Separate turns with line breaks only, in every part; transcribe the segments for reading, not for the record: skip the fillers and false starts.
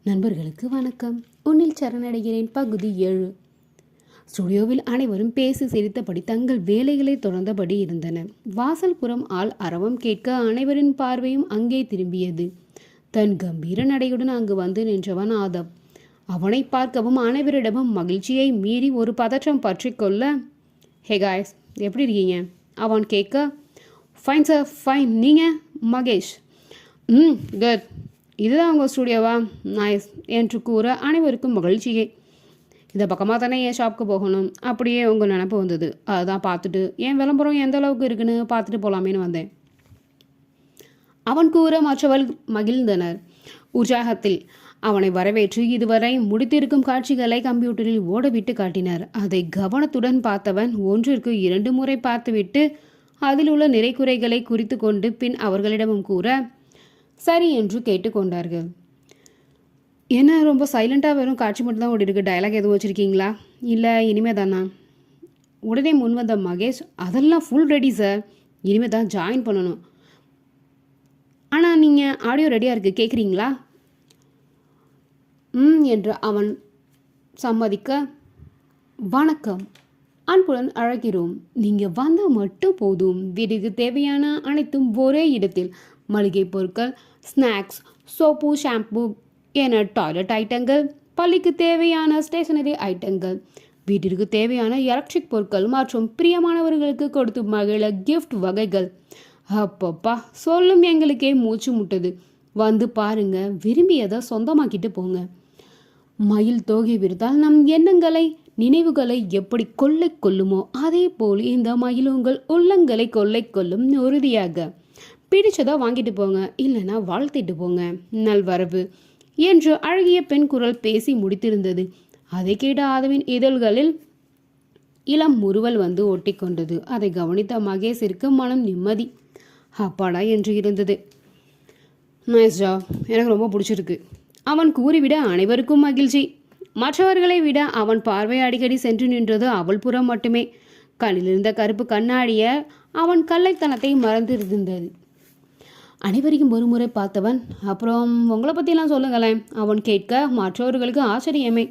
நண்பர்களுக்கு வணக்கம். உன்னில் சரணடைகிறேன். பகுதி 7. ஸ்டுடியோவில் அனைவரும் பேசி சிரித்தபடி தங்கள் வேலைகளை தொடர்ந்தபடி இருந்தனர். வாசல் புறம் ஆள் அரவம் கேட்க அனைவரின் பார்வையும் அங்கே திரும்பியது. தன் கம்பீர நடையுடன் அங்கு வந்து நின்றவன் ஆதவ். அவனை பார்க்கவும் அனைவரிடமும் மகிழ்ச்சியை மீறி ஒரு பதற்றம் பற்றி கொள்ள, ஹே காய்ஸ், எப்படி இருக்கீங்க அவன் கேட்க, ஃபைன் சார், ஃபைன். நீங்கள்? மகேஷ், குட். இதுதான் உங்கள் ஸ்டூடியோவா? நைஸ் என்று கூற அனைவருக்கும் மகிழ்ச்சியே. இந்த பக்கமாக தானே என் ஷாப்புக்கு போகணும், அப்படியே உங்கள் நினப்பு வந்தது. அதுதான் பார்த்துட்டு என் விளம்பரம் எந்த அளவுக்கு இருக்குன்னு பார்த்துட்டு போகலாமேன்னு வந்தேன் அவன் கூற மற்றவள் மகிழ்ந்தனர் உற்சாகத்தில். அவனை வரவேற்று இதுவரை முடித்திருக்கும் காட்சிகளை கம்ப்யூட்டரில் ஓடவிட்டு காட்டினர். அதை கவனத்துடன் பார்த்தவன் ஒன்றிற்கு 2 முறை பார்த்துவிட்டு அதில் உள்ள நிறை குறைகளை குறித்து கொண்டு பின் அவர்களிடமும் கூற, சரி என்று கேட்டுக்கொண்டார்கள். என்ன ரொம்ப சைலண்ட்டாக வெறும் காட்சி மட்டும்தான் ஓடி இருக்கு, டயலாக் எதுவும் வச்சுருக்கீங்களா? இல்லை இனிமே தானா? உடனே முன் வந்த மகேஷ், அதெல்லாம் ஃபுல் ரெடி சார், இனிமே தான் ஜாயின் பண்ணணும். ஆனால் நீங்கள் ஆடியோ ரெடியாக இருக்குது, கேட்குறீங்களா? என்று அவன் சம்மதிக்க, வணக்கம், அன்புடன் அழைக்கிறோம். நீங்கள் வந்தால் மட்டும் போதும். வீட்டுக்கு தேவையான அனைத்தும் ஒரே இடத்தில். மளிகை பொருட்கள், ஸ்நாக்ஸ், சோப்பு, ஷாம்பு என டாய்லெட் ஐட்டங்கள், பள்ளிக்கு தேவையான ஸ்டேஷனரி ஐட்டங்கள், வீட்டிற்கு தேவையான எலக்ட்ரிக் பொருட்கள் மற்றும் பிரியமானவர்களுக்கு கொடுத்து மகிழ கிஃப்ட் வகைகள். அப்பப்பா, சொல்லும் எங்களுக்கே மூச்சு முட்டுது. வந்து பாருங்க, விரும்பியதை சொந்தமாக்கிட்டு போங்க. மயில் தோகை விரித்தால் நம் எண்ணங்களை நினைவுகளை எப்படி கொள்ளை கொள்ளுமோ அதே போல் இந்த மயில் உங்கள் உள்ளங்களை கொள்ளை கொள்ளும். உறுதியாக பிடிச்சதா வாங்கிட்டு போங்க, இல்லைன்னா வாழ்த்திட்டு போங்க. நல்வரவு என்று அழகிய பெண் குரல் பேசி முடித்திருந்தது. அதை கேட்ட ஆதவின் இதழ்களில் இளம் முறுவல் வந்து ஒட்டி கொண்டது. அதை கவனித்த மகேஷிற்கு மனம் நிம்மதி, அப்பாடா என்று இருந்தது. நைஸ் ஜாப், எனக்கு ரொம்ப பிடிச்சிருக்கு அவன் கூறிவிட அனைவருக்கும் மகிழ்ச்சி. மற்றவர்களை விட அவன் பார்வை அடிக்கடி சென்று நின்றது அவள் புறம் மட்டுமே. கண்ணிலிருந்த கருப்பு கண்ணாடிய அவன் கல்லைத்தனத்தை மறந்திருந்தது. அனைவரையும் ஒருமுறை பார்த்தவன், அப்புறம் உங்களை பற்றியெல்லாம் சொல்லுங்களேன் அவன் கேட்க, மற்றவர்களுக்கு ஆச்சரியமே.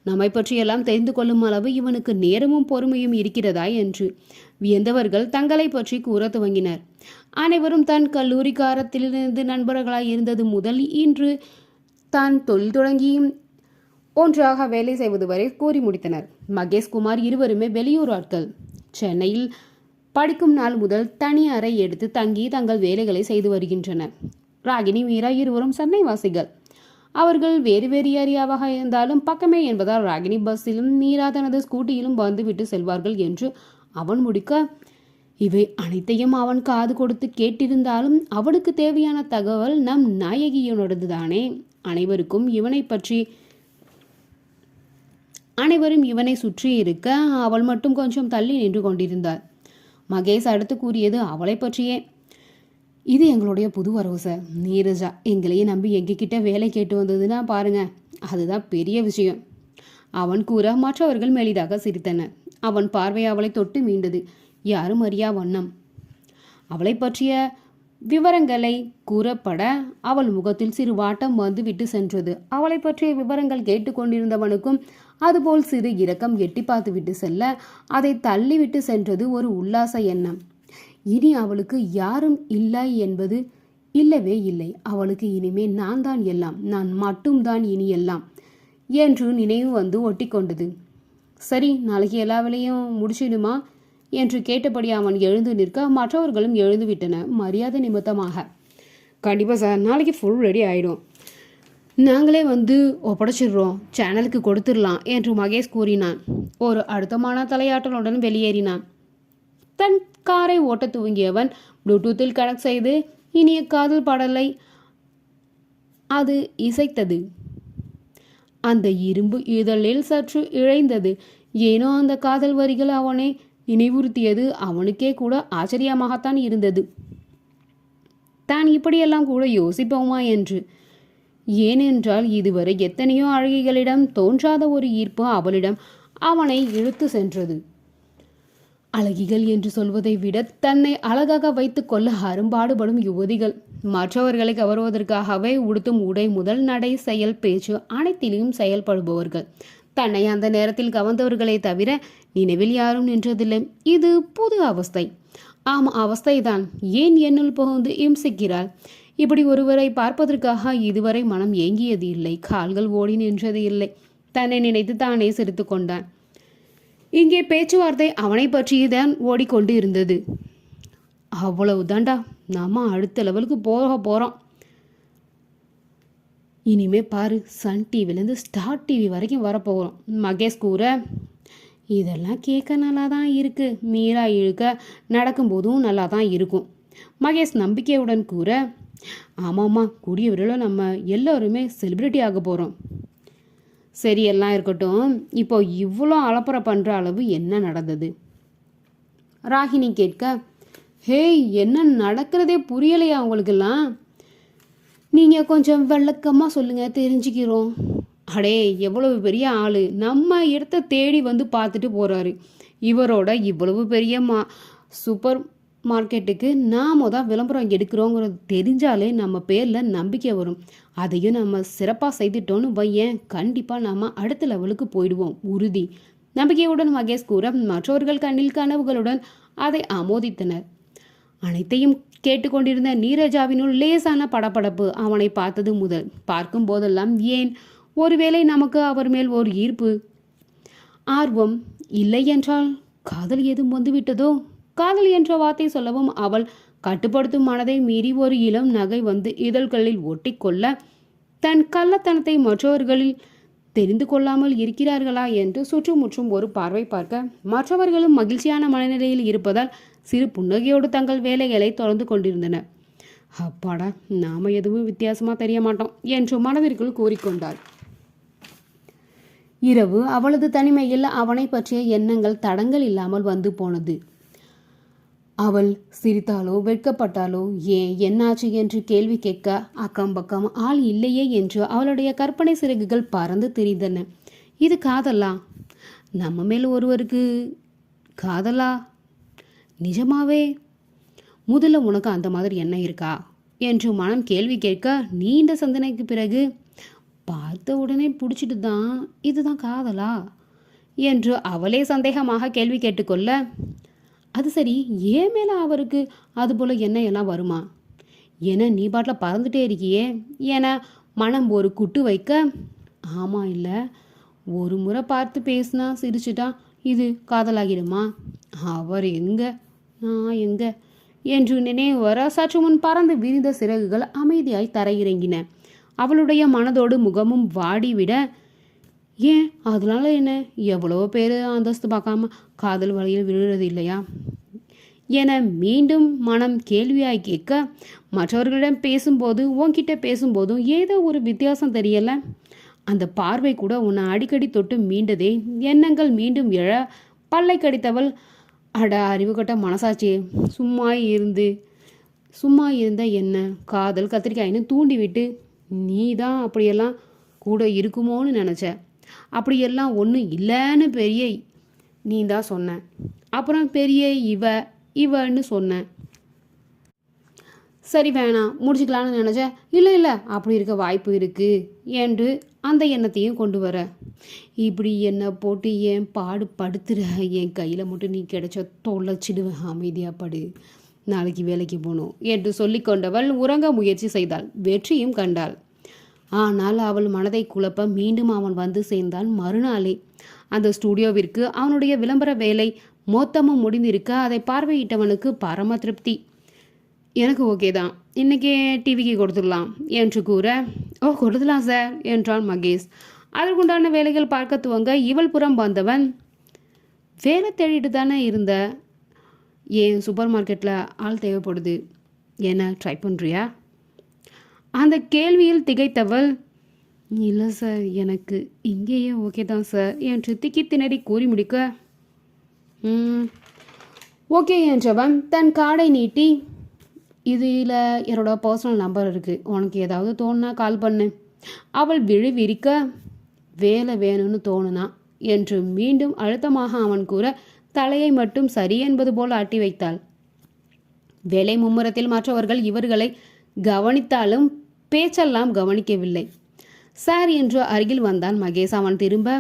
நம்மை பற்றியெல்லாம் தெரிந்து கொள்ளும் அளவு இவனுக்கு நேரமும் பொறுமையும் இருக்கிறதா என்று வியந்தவர்கள் தங்களை பற்றி கூற துவங்கினர். அனைவரும் தன் கல்லூரி காலத்திலிருந்து நண்பர்களாய் இருந்தது முதல் இன்று தான் தொழில் தொடங்கியும் ஒன்றாக வேலை செய்வது வரை கூறி முடித்தனர். மகேஷ்குமார் இருவருமே வெளியூர் ஆட்கள். சென்னையில் படிக்கும் நாள் முதல் தனி அறை எடுத்து தங்கி தங்கள் வேலைகளை செய்து வருகின்றனர். ராகினி, மீரா இருவரும் சென்னை வாசிகள். அவர்கள் வேறு வேறு ஏரியாவாக இருந்தாலும் பக்கமே என்பதால் ராகினி பஸ்ஸிலும் மீரா தனது ஸ்கூட்டியிலும் வந்துவிட்டு செல்வார்கள் என்று அவன் முடிக்க, இவை அனைத்தையும் அவன் காது கொடுத்து கேட்டிருந்தாலும் அவனுக்கு தேவையான தகவல் நம் நாயகியோனது தானே. அனைவரும் இவனை சுற்றி இருக்க அவள் மட்டும் கொஞ்சம் தள்ளி நின்று கொண்டிருந்தாள். மகேஷ் அடுத்து கூறியது அவளை பற்றியே. இது எங்களுடைய புது வரவு சார், நீரஜா. எங்களையே நம்பி எங்ககிட்ட வேலை கேட்டு வந்ததுன்னா பாருங்க, அதுதான் பெரிய விஷயம் அவன் கூற மற்றவர்கள் மெலிதாக சிரித்தனர். அவன் பார்வை அவளை தொட்டு மீண்டது. யாரும் அறியா வண்ணம் அவளை பற்றிய விவரங்களை கூறப்பட அவள் முகத்தில் சிறு வாட்டம் வந்து விட்டு சென்றது. அவளை பற்றிய விவரங்கள் கேட்டுக்கொண்டிருந்தவனுக்கும் அதுபோல் சிறு இரக்கம் எட்டி பார்த்து விட்டு செல்ல அதை தள்ளிவிட்டு சென்றது ஒரு உல்லாச எண்ணம். இனி அவளுக்கு யாரும் இல்லை என்பது இல்லவே இல்லை. அவளுக்கு இனிமே நான் தான் எல்லாம், நான் மட்டும்தான் இனி எல்லாம் என்று நினைவு வந்து ஒட்டி கொண்டது. சரி, நாளைக்கு எல்லா வேலையும் முடிச்சிடுமா என்று கேட்டபடி அவன் எழுந்து நிற்க மற்றவர்களும் எழுந்து விட்டனர் மரியாதை நிமித்தமாக. கண்டிப்பாக சார், நாளைக்கு ஃபுல் ரெடி ஆகிடும், நாங்களே வந்து ஒப்படைச்சிடுறோம், சேனலுக்கு கொடுத்துடலாம் என்று மகேஷ் கூறினான். ஒரு அழுத்தமான தலையாட்டலுடன் வெளியேறினான். தன் காரை ஓட்ட துவங்கியவன் ப்ளூடூத்தில் கனெக்ட் செய்து இனிய காதல் பாடலை அது இசைத்தது. அந்த இரும்பு இதழில் சற்று இழைந்தது. ஏனோ அந்த காதல் வரிகள் அவனை நினைவுறுத்தியது. அவனுக்கே கூட ஆச்சரியமாகத்தான் இருந்தது, தான் இப்படியெல்லாம் கூட யோசிப்போமா என்று. ஏனென்றால் இதுவரை எத்தனையோ அழகிகளிடம் தோன்றாத ஒரு ஈர்ப்பு அவளிடம் அவனை இழுத்து சென்றது. அழகிகள் என்று சொல்வதை விட தன்னை அழகாக வைத்துக் கொள்ள அரும்பாடுபடும் யுவதிகள். மற்றவர்களை கவருவதற்காகவே உடுத்தும் உடை முதல் நடை, செயல், பேச்சு அனைத்திலும் செயல்படுபவர்கள். தன்னை அந்த நேரத்தில் கவர்ந்தவர்களே தவிர நினைவில் யாரும் நின்றதில்லை. இது புது அவஸ்தை. ஆம், அவஸ்தைதான். ஏன் என்னுள் புகுந்து இம்சிக்கிறாள்? இப்படி ஒருவரை பார்ப்பதற்காக இதுவரை மனம் ஏங்கியது இல்லை, கால்கள் ஓடி நின்றது இல்லை. தன்னை நினைத்து தானே சிரித்து கொண்டான். இங்கே பேச்சுவார்த்தை அவனை பற்றியதான் ஓடிக்கொண்டு இருந்தது. அவ்வளவுதான்டா, நாம அடுத்த லெவலுக்கு போகிறோம். இனிமே பாரு, சன் டிவிலேருந்து ஸ்டார் டிவி வரைக்கும் வரப்போகிறோம். மகேஷ் கூற, இதெல்லாம் கேட்க நல்லா தான் இருக்கு, மீரா இழுக்க நடக்கும்போதும் நல்லா தான் இருக்கும். மகேஷ் நம்பிக்கையுடன் கூற, ஆமாம்மா, கூடிய விரைவில் நம்ம எல்லோருமே செலிப்ரிட்டி ஆக போகிறோம். சரி, எல்லாம் இருக்கட்டும். இப்போ இவ்வளோ அலப்பறை பண்ணுற அளவு என்ன நடந்தது? ராகினி கேட்க, ஹேய், என்ன நடக்கிறதே புரியலையா உங்களுக்கெல்லாம்? நீங்கள் கொஞ்சம் விளக்கமாக சொல்லுங்கள், தெரிஞ்சுக்கிறோம். அடே, எவ்வளவு பெரிய ஆள், நம்ம இடத்த தேடி வந்து பார்த்துட்டு போகிறாரு. இவரோட இவ்வளவு பெரிய சூப்பர் மார்க்கெட்டுக்கு நாம தான் விளம்பரம் எடுக்கிறோங்கிறது தெரிஞ்சாலே நம்ம பேரில் நம்பிக்கை வரும். அதையும் நம்ம சிறப்பாக செய்துட்டோன்னு வையேன், கண்டிப்பாக நம்ம அடுத்த லெவலுக்கு போயிடுவோம், உறுதி. நம்பிக்கையுடன் மகேஷ் கூற, மற்றவர்கள் கண்ணில் கனவுகளுடன் அதை ஆமோதித்தனர். அனைத்தையும் கேட்டுக்கொண்டிருந்த நீரஜாவினுள் லேசான படபடப்பு அவனை பார்த்தது முதல் பார்க்கும் போதெல்லாம். ஏன், ஒருவேளை நமக்கு அவர் மேல் ஒரு ஈர்ப்பு, ஆர்வம், இல்லை என்றால் காதல் ஏதும் வந்துவிட்டதோ? காதல் என்ற வார்த்தை சொல்லவும் அவள் கட்டுப்படுத்தும் மனதை மீறி ஒரு இளம் நகை வந்து இதழ்களில் ஒட்டிக்கொள்ள, தன் கள்ளத்தனத்தை மற்றவர்களில் தெரிந்து கொள்ளாமல் இருக்கிறார்களா என்று சுற்றுமுற்றும் ஒரு பார்வை பார்க்க, மற்றவர்களும் மகிழ்ச்சியான மனநிலையில் இருப்பதால் சிறு புன்னகையோடு தங்கள் வேலைகளை தொடர்ந்து கொண்டிருந்தனர். அப்பாடா, நாம எதுவும் வித்தியாசமா தெரிய மாட்டோம் என்று மனதிற்குள் கூறிக்கொண்டாள். இரவு அவளது தனிமையில் அவனை பற்றிய எண்ணங்கள் தடங்கள் இல்லாமல் வந்து போனது. அவள் சிரித்தாலோ வெட்கப்பட்டாலோ, ஏன் என்னாச்சு என்று கேள்வி கேட்க அக்கம் பக்கம் ஆள் இல்லையே என்று அவளுடைய கற்பனை சிறகுகள் பறந்து திரிந்தன. இது காதலா? நம்ம மேல் ஒருவருக்கு காதலா? நிஜமாவே? முதல்ல உனக்கு அந்த மாதிரி என்ன இருக்கா என்று மனம் கேள்வி கேட்க, நீண்ட சிந்தனைக்கு பிறகு, பார்த்த உடனே பிடிச்சிட்டு தான் இதுதான் காதலா என்று அவளே சந்தேகமாக கேள்வி கேட்டுக்கொள்ள, அது சரி, ஏன் மேலே அவருக்கு அதுபோல் எண்ணம் எல்லாம் வருமா என நீ பாட்டில் பறந்துட்டே இருக்கியே என மனம் ஒரு குட்டு வைக்க, ஆமாம் இல்லை, ஒரு முறை பார்த்து பேசினா சிரிச்சுட்டா இது காதலாகிடுமா? அவர் எங்க, நான் எங்க என்று நினைவு வர சற்று முன் பறந்து விரிந்த சிறகுகள் அமைதியாய் தரையிறங்கின. அவளுடைய மனதோடு முகமும் வாடிவிட, ஏன் அதனால என்ன, எவ்வளோ பேர் அந்தஸ்து பார்க்காம காதல் வழியில் விழுறது இல்லையா என மீண்டும் மனம் கேள்வியாய் கேட்க, மற்றவர்களிடம் பேசும்போது உன்கிட்ட பேசும்போதும் ஏதோ ஒரு வித்தியாசம் தெரியல. அந்த பார்வை கூட உன்னை அடிக்கடி தொட்டு மீண்டதே. எண்ணங்கள் மீண்டும் எழ பல்லை கடித்தவள், அட அறிவு கட்ட மனசாட்சியே, சும்மா இருந்த என்ன காதல் கத்திரிக்காயின்னு தூண்டிவிட்டு நீ தான் அப்படியெல்லாம் கூட இருக்குமோன்னு நினச்ச. அப்படியெல்லாம் ஒன்றும் இல்லைன்னு பெரிய நீ தான் சொன்ன. அப்புறம் பெரிய இவன்னு சொன்னேன். சரி, வேணாம், முடிச்சுக்கலான்னு நினச்சேன். இல்லை, அப்படி இருக்க வாய்ப்பு இருக்குது என்று அந்த எண்ணத்தையும் கொண்டு வர, இப்படி என்னை போட்டு ஏன் பாடு படுத்துற, என் கையில் மட்டும் நீ கிடைச்ச தொலைச்சிடுவேன், அமைதியாக படு, நாளைக்கு வேலைக்கு போகணும் என்று சொல்லி கொண்டவள் உறங்க முயற்சி செய்தாள். வெற்றியும் கண்டாள். ஆனால் அவள் மனதை குழப்ப மீண்டும் அவன் வந்து சேர்ந்தான் மறுநாளே. அந்த ஸ்டூடியோவிற்கு அவனுடைய விளம்பர வேலை மொத்தமும் முடிந்திருக்க அதை பார்வையிட்டவனுக்கு பரம திருப்தி. எனக்கு ஓகே தான், இன்றைக்கே டிவிக்கு கொடுத்துடலாம் என்று கூற, ஓ கொடுத்துடலாம் சார் என்றான் மகேஷ். அதற்குண்டான வேலைகள் பார்க்க துவங்க இவள் புறம் வந்தவன், வேலை தேடிட்டு தானே இருந்த, ஏன் சூப்பர் மார்க்கெட்டில் ஆள் தேவைப்படுது, என்ன ட்ரை பண்ணுறியா? அந்த கேள்வியில் திகைத்தவள், இல்லை சார், எனக்கு இங்கேயே ஓகே தான் சார் என்று திக்கி திணறி கூறி முடிக்க, ஓகே என்றவன் தன் கார்டை நீட்டி, இதில் என்னோட பர்சனல் நம்பர் இருக்குது, உனக்கு ஏதாவது தோணுனா கால் பண்ணு. அவள் விழிவிரிக்க, வேலை வேணும்னு தோணுனா என்று மீண்டும் அழுத்தமாக அவன் கூற, தலையை மட்டும் சரி என்பது போல் ஆட்டி வைத்தாள். வேலை மும்முரத்தில் மற்றவர்கள் இவர்களை கவனித்தாலும் பேச்செல்லாம் கவனிக்கவில்லை. சார் என்று அருகில் வந்தான் மகேஷ். அவன் திரும்ப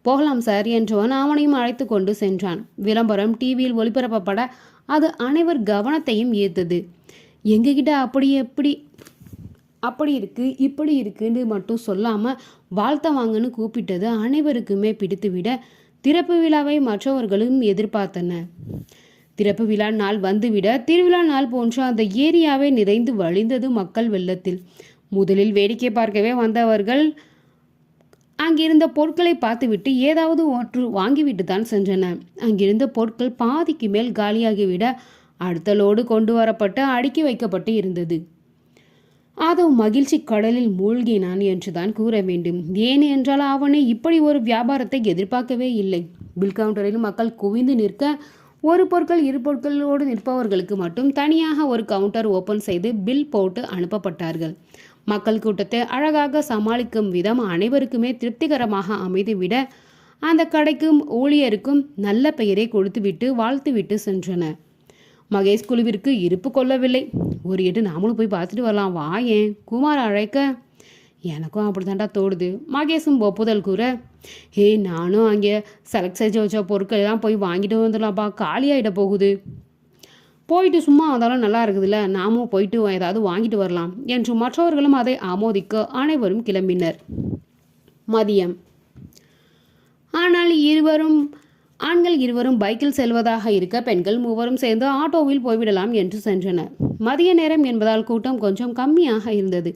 போகலாம் சார் என்றவன் அவனையும் அழைத்து கொண்டு சென்றான். விளம்பரம் டிவியில் ஒளிபரப்பப்பட அது அனைவர் கவனத்தையும் ஈர்த்தது. எங்ககிட்ட அப்படி இருக்கு இப்படி இருக்குன்னு மட்டும் சொல்லாம வாழ்த்த வாங்கன்னு கூப்பிட்டது அனைவருக்குமே பிடித்துவிட திறப்பு விழாவை மற்றவர்களும் எதிர்பார்த்தனர். திறப்பு விழா நாள் வந்துவிட திருவிழா நாள் போன்ற அந்த ஏரியாவே நிறைந்து வழிந்தது மக்கள் வெள்ளத்தில். முதலில் வேடிக்கை பார்க்கவே வந்தவர்கள் அங்கிருந்த பொருட்களை பார்த்துவிட்டு ஏதாவது ஒன்று வாங்கிவிட்டு தான் சென்றனர். அங்கிருந்த பொருட்கள் பாதிக்கு மேல் காலியாகிவிட அடுத்த லோடு கொண்டு வரப்பட்டு அடுக்கி வைக்கப்பட்டு இருந்தது. அதோ மகிழ்ச்சி கடலில் மூழ்கினான் என்றுதான் கூற வேண்டும். ஏன் என்றால் அவனை இப்படி ஒரு வியாபாரத்தை எதிர்பார்க்கவே இல்லை. பில் கவுண்டரில் மக்கள் குவிந்து நிற்க ஒரு பொருட்கள் இரு பொருட்களோடு நிற்பவர்களுக்கு மட்டும் தனியாக ஒரு கவுண்டர் ஓபன் செய்து பில் போட்டு அனுப்பப்பட்டார்கள். மக்கள் கூட்டத்தை அழகாக சமாளிக்கும் விதம் அனைவருக்குமே திருப்திகரமாக அமைந்துவிட அந்த கடைக்கும் ஊழியருக்கும் நல்ல பெயரை கொடுத்துவிட்டு வாழ்த்துவிட்டு சென்றனர். மகேஷ் குழுவிற்கு இருப்பு கொள்ளவில்லை. ஒரு எட்டு நாமளும் போய் பார்த்துட்டு வரலாம் வாயேன் குமார் அழைக்க. எனக்கும் அப்படித்தாண்டா தோடுது. மகேஷும் ஒப்புதல் கூற, நானும் அங்கே செலக்ட் செஞ்சு வச்ச பொருட்கள் எல்லாம் போய் வாங்கிட்டு வந்துடலாம்ப்பா, காலியாகிட போகுது. போயிட்டு சும்மா வந்தாலும் நல்லா இருக்குதுல்ல, நாமும் போயிட்டு ஏதாவது வாங்கிட்டு வரலாம் என்று மற்றவர்களும் அதை ஆமோதிக்க அனைவரும் கிளம்பினர். மதியம். ஆனால் ஆண்கள் இருவரும் பைக்கில் செல்வதாக இருக்க பெண்கள் மூவரும் சேர்ந்து ஆட்டோவில் போய்விடலாம் என்று சென்றனர். மதிய நேரம் என்பதால் கூட்டம் கொஞ்சம் கம்மியாக இருந்தது.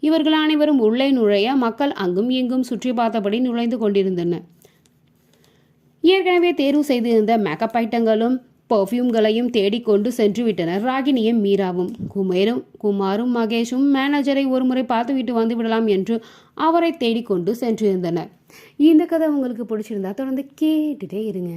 இவர்கள் அனைவரும் உள்ளே நுழைய மக்கள் அங்கும் இங்கும் சுற்றி பார்த்தபடி நுழைந்து கொண்டிருந்தனர். ஏற்கனவே தேர்வு செய்திருந்த மேக்கப் ஐட்டங்களும் பர்ஃப்யூம்களையும் தேடிக்கொண்டு சென்று விட்டனர் ராகினியும் மீராவும். குமாரும் மகேஷும் மேனேஜரை ஒருமுறை பார்த்துவிட்டு வந்து விடலாம் என்று அவரை தேடிக்கொண்டு சென்றிருந்தனர். இந்த கதை உங்களுக்கு பிடிச்சிருந்தா தொடர்ந்து கேட்டுட்டே இருங்க.